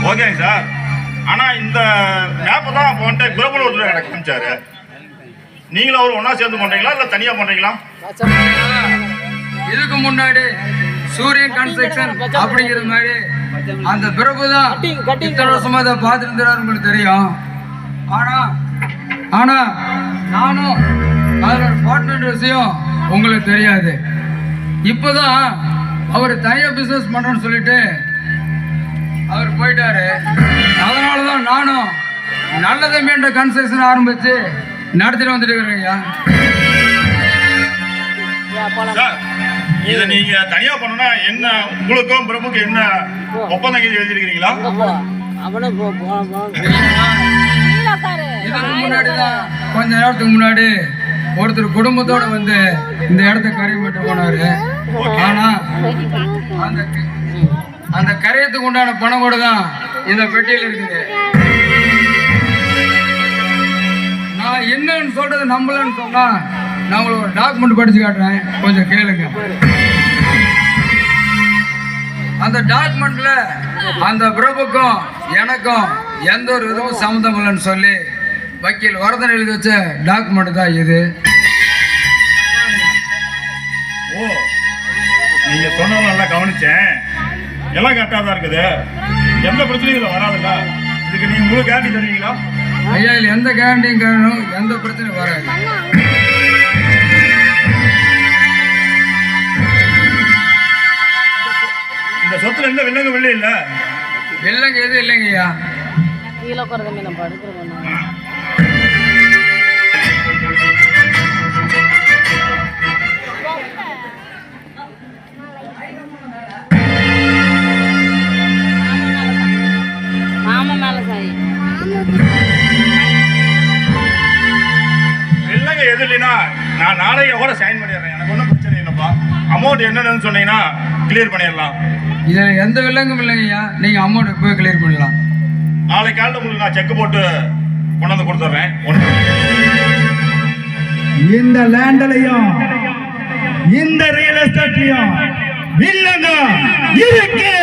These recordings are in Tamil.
ஓகேங்க சார். ஆனா இந்த மேப்பை தான் போன்ட்டு குரபல் ஒருத்தர் எனக்கு காமிச்சாரு. நீங்களும் அவர் ஒன்னா சேர்ந்து பண்றீங்களா இல்ல தனியா பண்றீங்களா? இதுக்கு முன்னாடி சூரியன் கன்ஸ்ட்ரக்ஷன் அப்படிங்கிற மாதிரி அந்த பிரபு தான் இத்தனை வருஷமா அதை பார்த்துருந்தாரு உங்களுக்கு தெரியும். ஆனா நானும் அதோட பார்ட்னர் விஷயம் உங்களுக்கு தெரியாது. இப்போதான் அவர் தனியாக பிஸ்னஸ் பண்ணுறேன்னு சொல்லிட்டு அவர் போயிட்டாரு. அதனால தான் நானும் நல்லதை என்ற கன்ஸ்ட்ரக்ஷன் ஆரம்பித்து நடத்திட்டு வந்துட்டு இருக்கிறேன் ஐயா. இதை நீங்க தனியா பண்ணனா என்ன உங்களுக்கும் பிரபுக்கு என்ன ஒப்பந்தம் எழுதிருக்கீங்களா? இதுக்கு முன்னாடி தான் கொஞ்ச நேரத்துக்கு முன்னாடி ஒருத்தர் குடும்பத்தோட வந்து இந்த இடத்த கரையப்பட்டு போனாரு. ஆனா அந்த கரையத்துக்கு உண்டான பணம் கூட தான் இந்த பெட்டியில் இருக்குது. நான் என்னன்னு சொல்றது நம்பலன்னு சொன்னா நான் உங்களுக்கு ஒரு டாக்குமெண்ட் படிச்சு காட்டுறேன், கொஞ்சம் கேளுங்க. அந்த டாக்குமெண்ட்ல அந்த பிரபுக்கும் எனக்கும் எந்த ஒரு விதமும் சம்மந்தம் இல்லைன்னு சொல்லி வக்கீல் வரதன் எழுதி வச்ச டாக்குமெண்ட் தான் இது. ஓ, நீங்க சொன்னது நல்லா கவனிச்சேன். எல்லாம் கரெக்டாக தான் இருக்குது. எந்த பிரச்சனையும் இல்லை, வராதுல்ல? இதுக்கு நீங்க முழு கேரண்டி தருவீங்களா? ஐயா, இல்லை எந்த கேரண்டியும் காரணம் எந்த பிரச்சனையும் வராது. இந்த சொத்துல எந்த வில்லங்க வெள்ளி இல்ல? வில்லங்க எதுவும் இல்லைங்க ஐயா. வில்லங்க எது இல்லைன்னா நான் நாளைக்கு கூட சைன் பண்ணிடுறேன். எனக்கு ஒன்றும் பிரச்சனை இல்லைப்பா. அமௌண்ட் என்னன்னு சொன்னீங்கன்னா கிளியர் பண்ணிடலாம். இதில் எந்த வில்லங்கும் இல்லைங்கய்யா. நீங்கள் அமௌண்ட் போய் கிளியர் பண்ணலாம். நாளைக்கு காலையில் உங்களுக்கு நான் செக் போட்டு கொண்டாந்து கொடுத்துட்றேன். இந்த லேண்ட்லையும் இந்த ரியல் எஸ்டேட்லையும் வில்லங்க இருக்கு.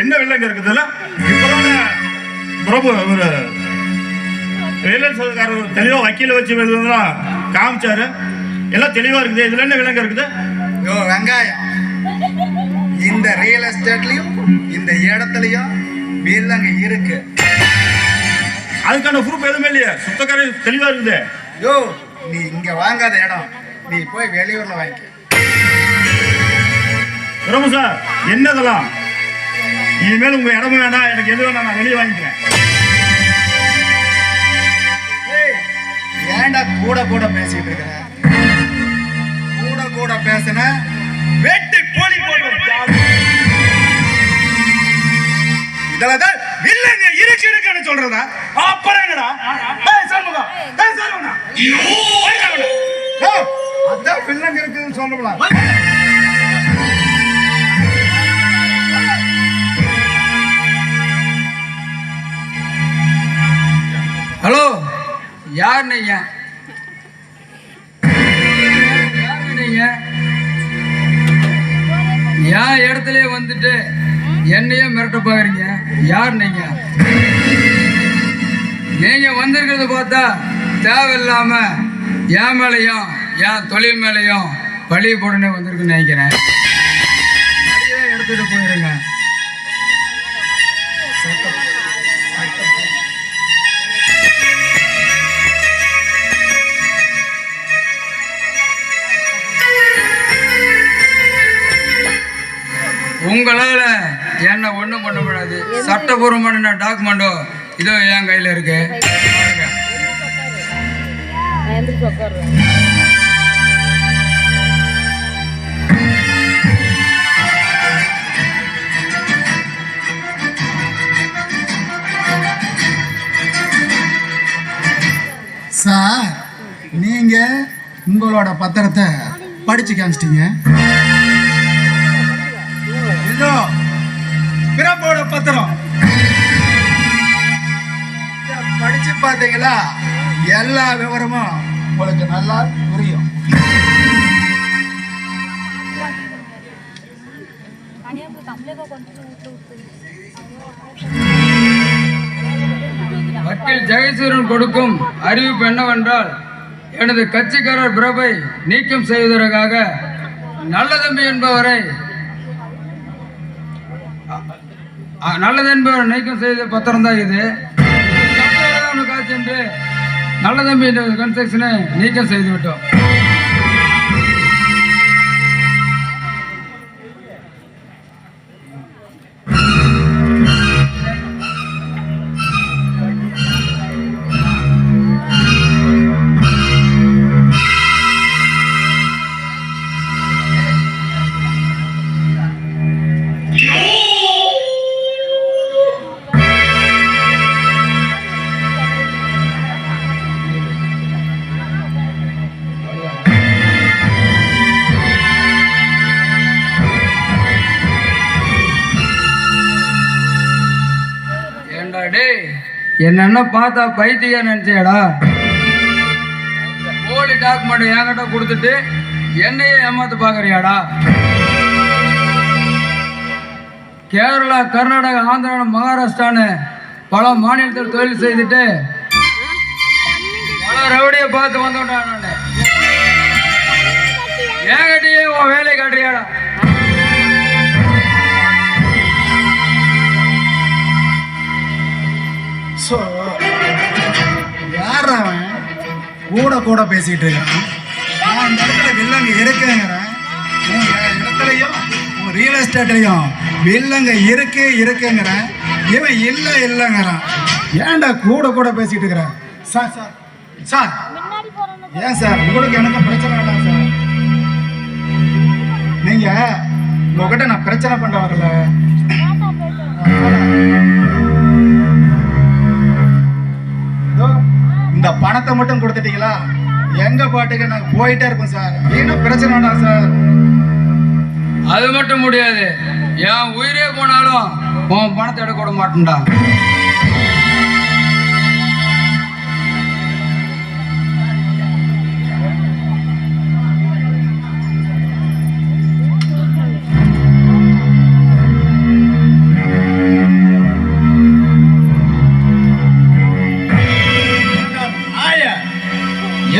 என்ன வில்லங்க இருக்குதுல்ல? இப்பதான் பிரபு ஒரு தெளிவா வக்கீல வச்சு காமிச்சாரு. எல்லாம் தெளிவா இருக்குது. இதுல என்ன வில்லங்க இருக்குது? வெங்காயம் இந்த ரியல் எஸ்டேட்லயும் இந்த இடத்துலயும் வில்லங்க இருக்கு. அதுக்கான ப்ரூஃப் எதுவுமே இல்லையா? சுத்தக்கார தெளிவா இருக்குது. யோ, நீ இங்க வாங்காத இடம் நீ போய் வெளியூர்ல வாங்கிக்க. பிரபு சார், என்னதெல்லாம் இனிமேல் உங்க இடமும் வேணாம், எனக்கு எது வேணாம், நான் வெளியே வாங்கிக்கிறேன். ஏன்டா கூட கூட பேசிட்டு இருக்க? கூட கூட பேசின வெட்டி போலி போடுற இதெல்லாம் வில்லங்க இருக்கு இருக்குன்னு சொல்றதா? அப்புறம் என்னடா? அதான் வில்லங்க இருக்குன்னு சொல்லலாம். ஹலோ, யார் நீங்க? நீங்க என் இடத்துலயே வந்துட்டு என்னையே மிரட்ட பாக்குறீங்க. யார் நீங்க? நீங்க வந்திருக்கிறத பார்த்தா தேவையில்லாம என் மேலையும் என் தொழில் மேலையும் பழி போடனே வந்திருக்குன்னு நினைக்கிறேன். எடுத்துட்டு போயிருங்க. உங்களால என்ன ஒண்ணும் பண்ண முடியாது. சட்டபூர்வமான டாக்குமெண்டோ இதோ என் கையில இருக்கு. சார் நீங்க உங்களோட பத்திரத்தை படிச்சு காமிச்சிட்டீங்க. இதோ பிறப்போட பத்திரம் படிச்சு பார்த்தீங்களா, எல்லா விவரமும் உங்களுக்கு நல்லா புரியும். வக்கீல் ஜெயசூரன் கொடுக்கும் அறிவிப்பு என்னவென்றால், எனது கட்சிக்காரர் பிரபை நீக்கம் செய்வதற்காக நல்லதம்பி என்பவரை நீக்கம் செய்த பத்திரம் தான் இது. சென்று நல்லதம்பி கன்ஸ்ட்ரக்ஷனை நீக்கம் செய்து விட்டோம். என்ன பார்த்தா பைத்தியா நினைச்சேடா? போலி டாக்குமெண்ட் என்கிட்ட கொடுத்துட்டு என்னையே ஏமாத்து பாக்குறியாடா? கேரளா, கர்நாடகா, ஆந்திரா, மகாராஷ்டிரான்னு பல மாநிலத்தில் தொழில் செய்துட்டு பல ரவுடியை பார்த்து வந்தோம்டா. நான் என்கிட்டயே உன் வேலையை காட்டுறியாடா? யார் அவன் கூட கூட பேசிட்டு இருக்கான்? நான் இந்த இடத்துல வில்லங்க இருக்குங்கிறேன். இடத்துலையும் ரியல் எஸ்டேட்லையும் வில்லங்க இருக்குங்கிறேன். இவன் இல்லைங்கிறான். ஏன்டா கூட கூட பேசிட்டு இருக்கிறேன்? சார் சார் சார் ஏன் சார் உங்களுக்கு எனக்கு பிரச்சனை வேண்டாம் சார். நீங்க உங்ககிட்ட நான் பிரச்சனை பண்ண வரல. இந்த பணத்தை மட்டும் கொடுத்துட்டீங்களா, எங்க பாட்டுக்கு நாங்க போயிட்டே இருப்போம் சார். இன்னும் பிரச்சனை வேண்டாம் சார். அது மட்டும் முடியாது. என் உயிரே போனாலும் உன் பணத்தை எடுக்க விட மாட்டேன்டா.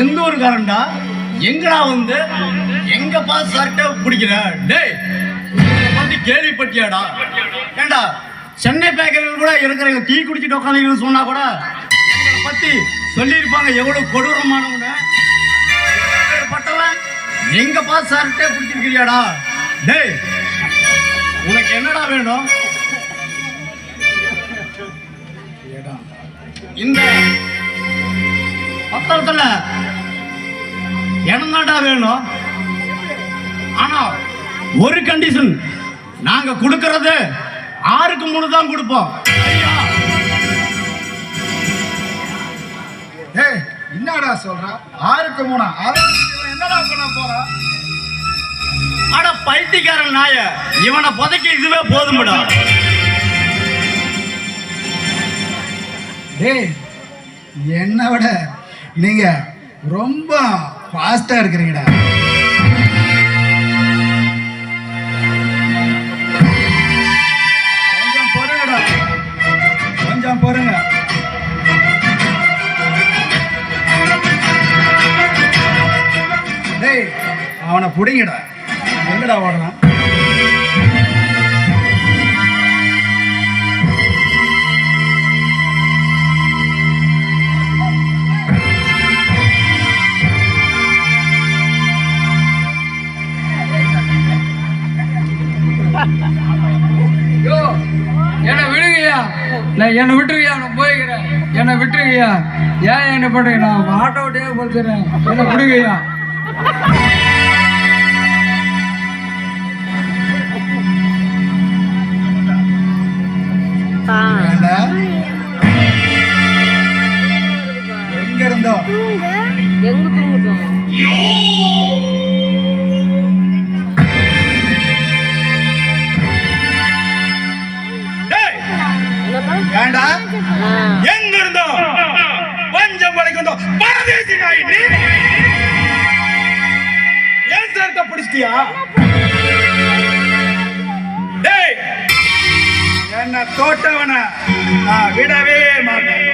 எந்த ஒரு காரண்டா எங்கடா வந்து எங்க பாஸ் சார்ட்ட பிடிக்கிற? டேய் வந்து கேள்விப்பட்டியாடா? ஏண்டா சென்னை பேக்கரியில் கூட இருக்கிற டீ குடிச்சிட்டு உட்காந்து சொன்னா கூட எங்களை பத்தி சொல்லியிருப்பாங்க எவ்வளவு கொடூரமானவங்க. பட்டவன் எங்க பாஸ் சார்ட்ட பிடிச்சிருக்கிறியாடா? டேய் உனக்கு என்னடா வேணும்? இந்த பத்திரத்துல என்னடா வேணும்? ஆனா ஒரு கண்டிஷன், நாங்க கொடுக்கறது 6க்கு 3 தான் கொடுப்போம். ஏய் என்னடா சொல்ற? 6க்கு 3? என்னடா பண்ண போற? அட பைத்தியக்காரன் நாய, இவனை புதைக்க இதுவே போதும்டா. டேய் என்னை விட நீங்க ரொம்ப ஃபாஸ்டா இருக்கிறீங்கடா. கொஞ்சம் பொறுங்கடா, கொஞ்சம் பொறுங்க. டேய் அவனை புடிங்கடா. எங்கடா ஓடுறான்? என்னை விடுங்கய்யா, என்னை விட்டுருவியா, நான் போய்க்கிறேன். என்னை விட்டுருங்கய்யா. ஏன் என்ன பண்றீங்க? நான் ஆட்டோ விட்டே போச்சுறேன். என்னை விடுங்கய்யா. எங்க இருந்தோம் எங்க தூங்கட்டும்? டேய், என்னப்பா? ஏண்டா எங்க இருந்தோம் பஞ்சம் படைக்கணும் பரதேசி நாய் நீ ஏன் சேர்த்த பிடிச்சிட்டியா? டேய், என்ன தோட்டவன நான் விடவே மாட்டேன்.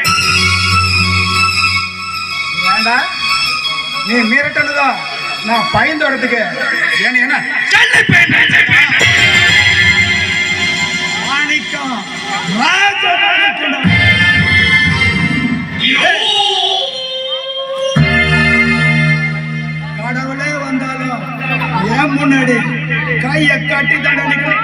ஏண்டா நீ மிரட்டனுதான் நான் பயந்து வரதுக்கு என்ன சென்னை பெண் மாணிக்கம் ராஜமாணிக்கம். கடவுளே வந்தாலும் என் முன்னாடி கையை கட்டி தண்டனைக்கு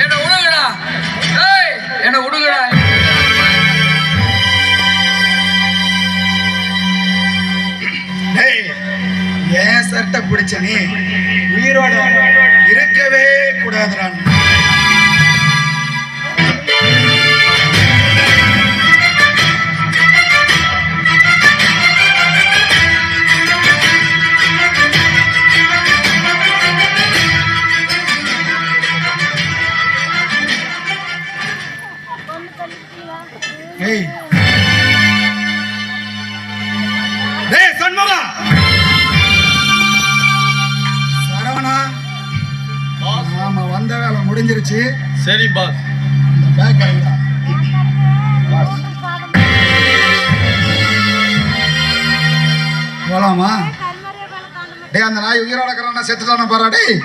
என்ன விடுங்கடா. ஏய், என்ன விடுங்கடா. டேய், ஏன் சட்டை பிடிச்ச நீ உயிரோட இருக்கவே கூடாதுறான். ஏய் டேய் சண்முகா, சரவணா, நாம வந்த வேலை முடிஞ்சிருச்சு. சரி பாஸ். இந்த பேக் வைடா. போலாமா? டேய், அந்த நாய் உயிரோட இருக்கிறானா செத்துட்டான பாரா. டேய்